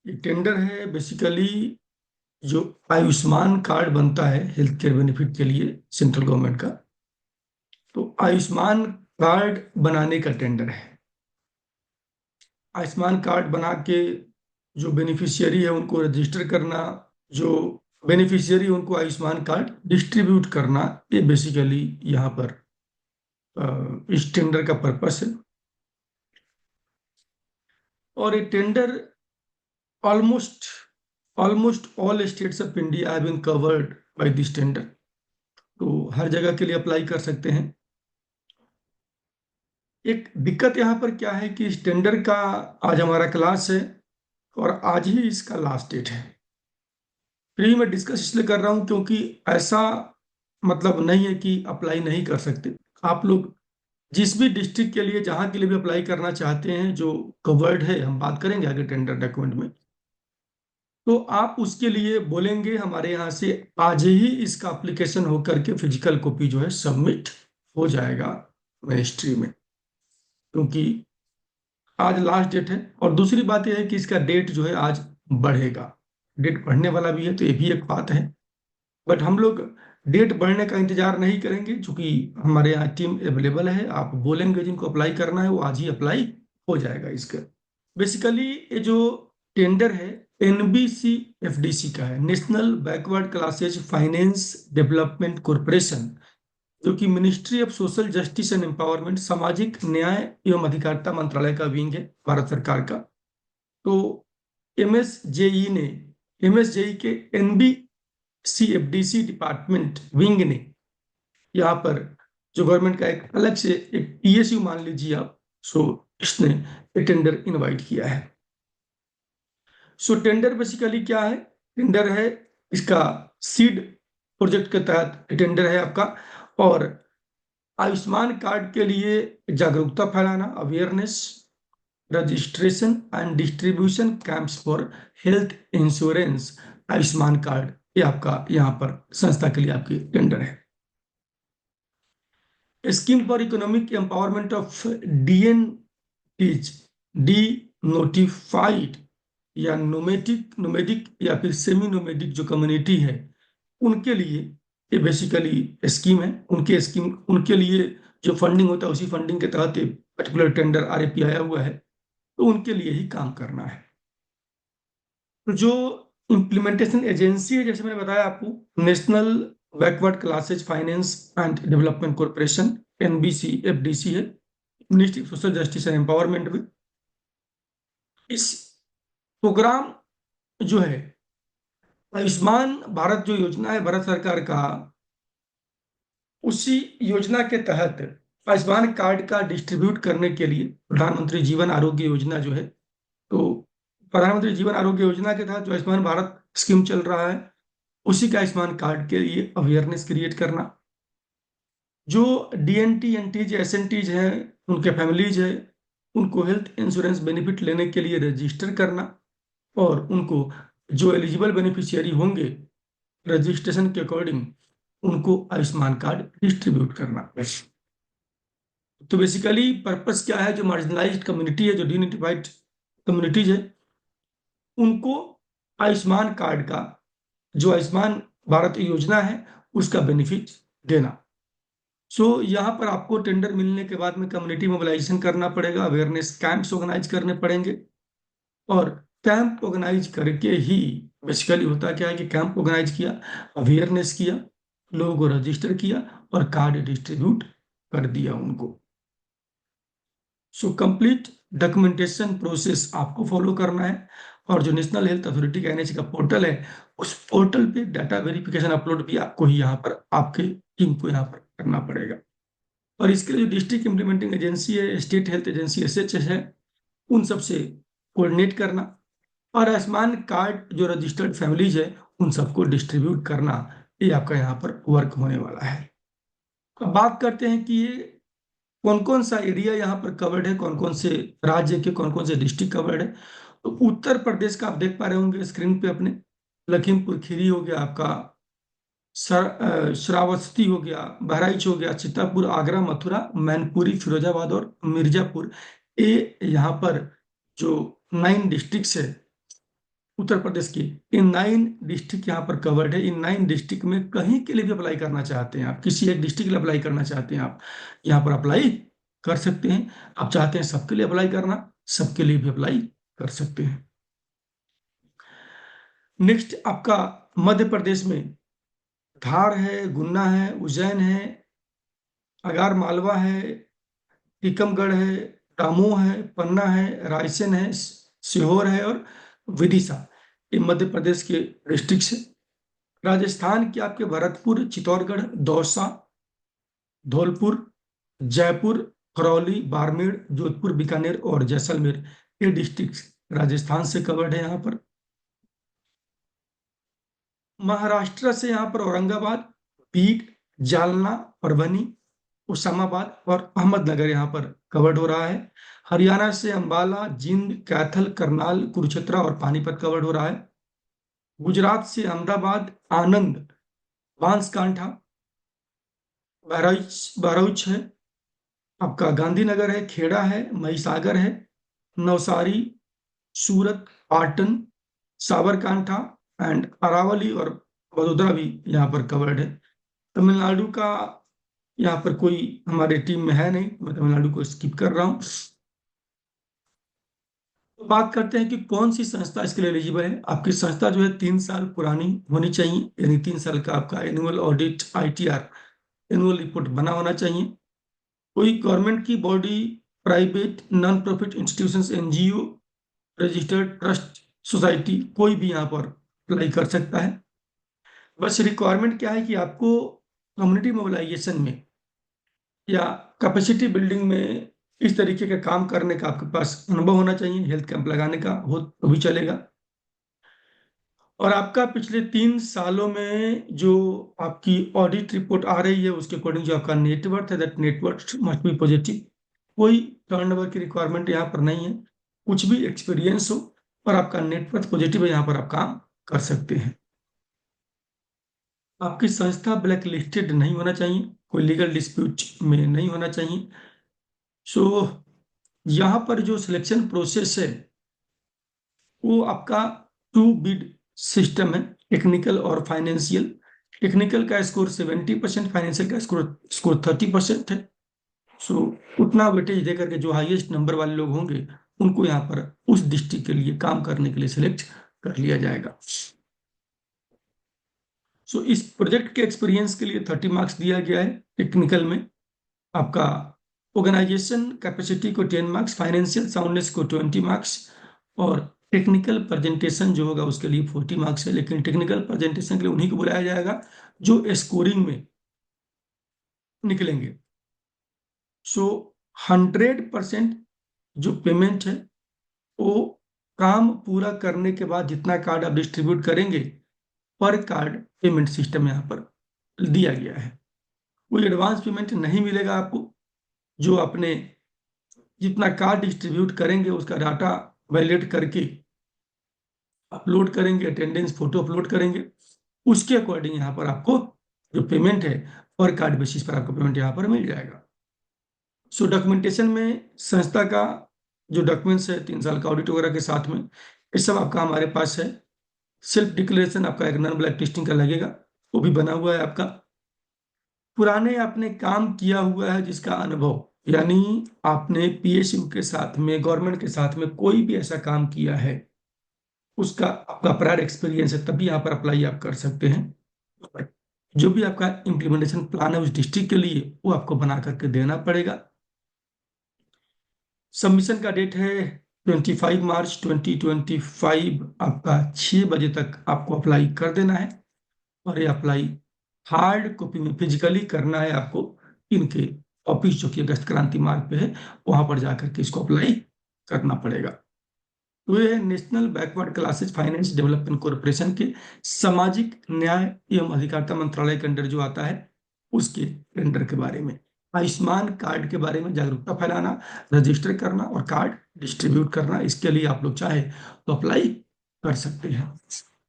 ये टेंडर है बेसिकली जो आयुष्मान कार्ड बनता है हेल्थ केयर बेनिफिट के लिए सेंट्रल गवर्नमेंट का। तो आयुष्मान कार्ड बनाने का टेंडर है। आयुष्मान कार्ड बना के जो बेनिफिशियरी है उनको रजिस्टर करना, जो बेनिफिशियरी उनको आयुष्मान कार्ड डिस्ट्रीब्यूट करना, ये बेसिकली यहाँ पर इस टेंडर का पर्पस है। और ये tender almost almost all states of India have been covered by this tender. तो हर जगह के लिए अप्लाई कर सकते हैं। एक दिक्कत यहाँ पर क्या है कि इस टेंडर का आज हमारा क्लास है और आज ही इसका लास्ट डेट है। फ्री में डिस्कस इसलिए कर रहा हूँ क्योंकि ऐसा मतलब नहीं है कि अप्लाई नहीं कर सकते। आप लोग जिस भी डिस्ट्रिक्ट के लिए जहाँ के लिए भी अप्लाई करना चाहते हैं जो कवर्ड है, हम बात करेंगे आगे टेंडर डॉक्यूमेंट में, तो आप उसके लिए बोलेंगे हमारे यहाँ से आज ही इसका एप्लीकेशन होकर के फिजिकल कॉपी जो है सबमिट हो जाएगा मिनिस्ट्री में, क्योंकि आज लास्ट डेट है। और दूसरी बात यह है कि इसका डेट जो है आज बढ़ेगा। डेट बढ़ने वाला भी है, तो ये भी एक बात है। बट हम लोग डेट बढ़ने का इंतजार नहीं करेंगे, क्योंकि हमारे यहाँ टीम अवेलेबल है। आप बोलेंगे जिनको अप्लाई करना है वो आज ही अप्लाई हो जाएगा इसका। बेसिकली ये जो टेंडर है एनबीसी एफडीसी का है, national backward classes finance development corporation, जो कि ministry of social justice and empowerment, सामाजिक न्याय एवं अधिकारिता मंत्रालय का विंग है भारत सरकार का। तो एमएसजेई ने एमएसजेई के एनबीसीएफडीसी डिपार्टमेंट विंग ने यहाँ पर जो गवर्नमेंट का एक अलग से एक पीएसयू मान लीजिए आप, सो इसने टेंडर इनवाइट किया है। सो टेंडर बेसिकली क्या है? टेंडर है इसका सीड प्रोजेक्ट के तहत टेंडर है आपका। और आयुष्मान कार्ड के लिए जागरूकता फैलाना, awareness, registration and distribution camps for health insurance Ayushman card, ये आपका यहाँ पर संस्था के लिए आपकी टेंडर है। Scheme for economic empowerment of DNTs, de notified या नोमेडिक या फिर सेमी नोमेडिक जो कम्युनिटी है उनके लिए ये बेसिकली स्कीम है। उनके लिए जो फंडिंग होता है उसी फंडिंग के तहत पर्टिकुलर टेंडर आरएपी आया हुआ है, तो उनके लिए ही काम करना है। तो जो इम्प्लीमेंटेशन एजेंसी है, जैसे मैंने बताया आपको, national backward classes finance and development corporation, NBC FDC है, ministry of social justice and empowerment में। इस प्रोग्राम जो है आयुष्मान भारत जो योजना है भारत सरकार का, उसी योजना के तहत आयुष्मान कार्ड का डिस्ट्रीब्यूट करने के लिए प्रधानमंत्री जीवन आरोग्य योजना जो है, तो प्रधानमंत्री जीवन आरोग्य योजना के तहत जो आयुष्मान भारत स्कीम चल रहा है उसी का आयुष्मान कार्ड के लिए अवेयरनेस क्रिएट करना। जो डीएनटी एनटीज एसएनटीज हैं उनके फैमिलीज है उनको हेल्थ इंश्योरेंस बेनिफिट लेने के लिए रजिस्टर करना, और उनको जो एलिजिबल बेनिफिशियरी होंगे रजिस्ट्रेशन के अकॉर्डिंग उनको आयुष्मान कार्ड डिस्ट्रीब्यूट करना। तो बेसिकली पर्पस क्या है? जो मार्जिनलाइज्ड कम्युनिटी है, जो डिनिटिफाइड कम्युनिटीज है, उनको आयुष्मान कार्ड का, जो आयुष्मान भारत योजना है उसका बेनिफिट देना। सो यहाँ पर आपको टेंडर मिलने के बाद में कम्युनिटी मोबिलाइजेशन करना पड़ेगा, अवेयरनेस कैंप्स ऑर्गेनाइज करने पड़ेंगे। और कैंप ऑर्गेनाइज करके ही बेसिकली होता क्या है कि कैंप ऑर्गेनाइज किया, अवेयरनेस किया, लोगों को रजिस्टर किया और कार्ड डिस्ट्रीब्यूट कर दिया उनको। सो कंप्लीट डॉक्यूमेंटेशन प्रोसेस आपको फॉलो करना है। और जो नेशनल हेल्थ अथॉरिटी का एनएचए का पोर्टल है उस पोर्टल पे डाटा वेरिफिकेशन अपलोड भी आपको ही यहाँ पर आपके टीम को यहाँ पर करना पड़ेगा। और इसके लिए जो डिस्ट्रिक्ट इम्प्लीमेंटिंग एजेंसी है, स्टेट हेल्थ एजेंसी एसएचएस है, उन सबसे कोऑर्डिनेट करना और आयुष्मान कार्ड जो रजिस्टर्ड फैमिलीज है उन सबको डिस्ट्रीब्यूट करना, ये आपका यहाँ पर वर्क होने वाला है। अब बात करते हैं कि ये कौन कौन सा एरिया यहाँ पर कवर्ड है, कौन कौन से राज्य के कौन कौन से डिस्ट्रिक्ट कवर्ड है। तो उत्तर प्रदेश का आप देख पा रहे होंगे स्क्रीन पे अपने, लखीमपुर खीरी हो गया आपका, श्रावस्ती हो गया, बहराइच हो गया, चित्तापुर, आगरा, मथुरा, मैनपुरी, फिरोजाबाद और मिर्जापुर, ये यहाँ पर जो 9 डिस्ट्रिक्ट्स है उत्तर प्रदेश की इन 9 डिस्ट्रिक्ट यहाँ पर कवर्ड है। इन 9 डिस्ट्रिक्ट में कहीं के लिए भी अप्लाई करना चाहते हैं आप, किसी एक डिस्ट्रिक्ट के लिए अप्लाई करना चाहते हैं आप, यहाँ पर अप्लाई कर सकते हैं। आप चाहते हैं सबके लिए अप्लाई करना, सबके लिए भी अप्लाई कर सकते हैं। नेक्स्ट आपका मध्य प्रदेश में धार है, गुन्ना है, उज्जैन है, अगार मालवा है, टीकमगढ़ है, दमोह है, पन्ना है, रायसेन है, सीहोर है और विदिशा। ये मध्य प्रदेश के डिस्ट्रिक्ट है। राजस्थान के आपके भरतपुर, चित्तौड़गढ़, दौसा, धौलपुर, जयपुर, करौली, बाड़मेर, जोधपुर, बीकानेर और जैसलमेर, ये डिस्ट्रिक्ट राजस्थान से कवर्ड है यहाँ पर। महाराष्ट्र से यहाँ पर औरंगाबाद, बीड, जालना, परभनी, उस्मानाबाद और अहमदनगर यहाँ पर कवर्ड हो रहा है। हरियाणा से अंबाला, जींद, कैथल, करनाल, कुरुक्षेत्र और पानीपत कवर्ड हो रहा है। गुजरात से अहमदाबाद, आनंद, बांसकांठा, बहराइच है, आपका गांधीनगर है, खेड़ा है, महिसागर है, नवसारी, सूरत, पाटन, साबरकांठा एंड अरावली और वडोदरा भी यहाँ पर कवर्ड है। तमिलनाडु का यहाँ पर कोई हमारे टीम में है नहीं, मैं तमिलनाडु को स्किप कर रहा हूँ। तो बात करते हैं कि कौन सी संस्था इसके लिए एलिजिबल है। आपकी संस्था जो है 3 साल पुरानी होनी चाहिए, यानी 3 साल का आपका annual audit ITR annual report बना होना चाहिए। कोई गवर्नमेंट की body, private, non profit institutions, NGO, registered trust, society, कोई भी यहाँ पर अप्लाई कर सकता है। बस रिक्वायरमेंट क्या है कि आपको कम्युनिटी मोबिलाइजेशन में या कैपेसिटी बिल्डिंग में इस तरीके का काम करने का आपके पास अनुभव होना चाहिए। हेल्थ कैंप लगाने का हो तो भी चलेगा। और आपका पिछले 3 सालों में जो आपकी ऑडिट रिपोर्ट आ रही है उसके अकॉर्डिंग जो आपका नेटवर्थ है, that net worth must be positive. कोई टर्नओवर की रिक्वायरमेंट यहाँ पर नहीं है, कुछ भी एक्सपीरियंस हो और आपका नेटवर्थ पॉजिटिव है, यहाँ पर आप काम कर सकते हैं। आपकी संस्था ब्लैक लिस्टेड नहीं होना चाहिए, कोई लीगल डिस्प्यूट में नहीं होना चाहिए। सो यहाँ पर जो सिलेक्शन प्रोसेस है वो आपका 2 बिड सिस्टम है, टेक्निकल और फाइनेंशियल। टेक्निकल का स्कोर 70%, फाइनेंशियल का स्कोर 30% है। सो उतना वेटेज दे करके जो हाईएस्ट नंबर वाले लोग होंगे उनको यहाँ पर उस डिस्ट्रिक्ट के लिए काम करने के लिए सिलेक्ट कर लिया जाएगा। सो इस प्रोजेक्ट के एक्सपीरियंस के लिए 30 मार्क्स दिया गया है। टेक्निकल में आपका ऑर्गेनाइजेशन कैपेसिटी को 10 मार्क्स, फाइनेंशियल साउंडनेस को 20 मार्क्स और टेक्निकल प्रेजेंटेशन जो होगा उसके लिए 40 मार्क्स है। लेकिन टेक्निकल प्रेजेंटेशन के लिए उन्हीं को बुलाया जाएगा जो स्कोरिंग में निकलेंगे। सो 100% जो पेमेंट है वो काम पूरा करने के बाद जितना कार्ड आप डिस्ट्रीब्यूट करेंगे पर कार्ड पेमेंट सिस्टम यहाँ पर दिया गया है। कोई एडवांस पेमेंट नहीं मिलेगा आपको। जो अपने जितना कार्ड डिस्ट्रीब्यूट करेंगे उसका डाटा वैलिडेट करके अपलोड करेंगे, अटेंडेंस फोटो अपलोड करेंगे, उसके अकॉर्डिंग यहाँ पर आपको जो पेमेंट है पर कार्ड बेसिस पर आपको पेमेंट यहाँ पर मिल जाएगा। सो डॉक्यूमेंटेशन में संस्था का जो डॉक्यूमेंट्स है 3 साल का ऑडिट वगैरह के साथ में ये सब आपका हमारे पास है। सेल्फ डिक्लेरेशन आपका एक नॉन ब्लैक टेस्टिंग का लगेगा, वो भी बना हुआ है आपका। पुराने आपने काम किया हुआ है जिसका अनुभव, यानी आपने PSU के साथ में, गवर्नमेंट के साथ में कोई भी ऐसा काम किया है उसका आपका प्रायर एक्सपीरियंस है, तभी यहाँ पर अप्लाई आप कर सकते हैं। जो भी आपका इम्प्लीमेंटेशन प्लान है उस डिस्ट्रिक्ट के लिए वो आपको बना करके देना पड़ेगा। सबमिशन का डेट है 25 मार्च 2025। आपका 6 बजे तक आपको अप्लाई कर देना है और ये अप्लाई हार्ड कॉपी में फिजिकली करना है आपको। इनके ऑफिस जो कि अगस्त क्रांति मार्ग पे है वहां पर जाकर के इसको अप्लाई करना पड़ेगा। तो ये national backward classes finance development corporation के सामाजिक न्याय एवं अधिकारिता मंत्रालय के अंडर जो आता है उसके टेंडर के बारे में, आयुष्मान कार्ड के बारे में जागरूकता फैलाना, रजिस्टर करना और कार्ड डिस्ट्रीब्यूट करना। इसके लिए आप लोग चाहे तो अप्लाई कर सकते हैं।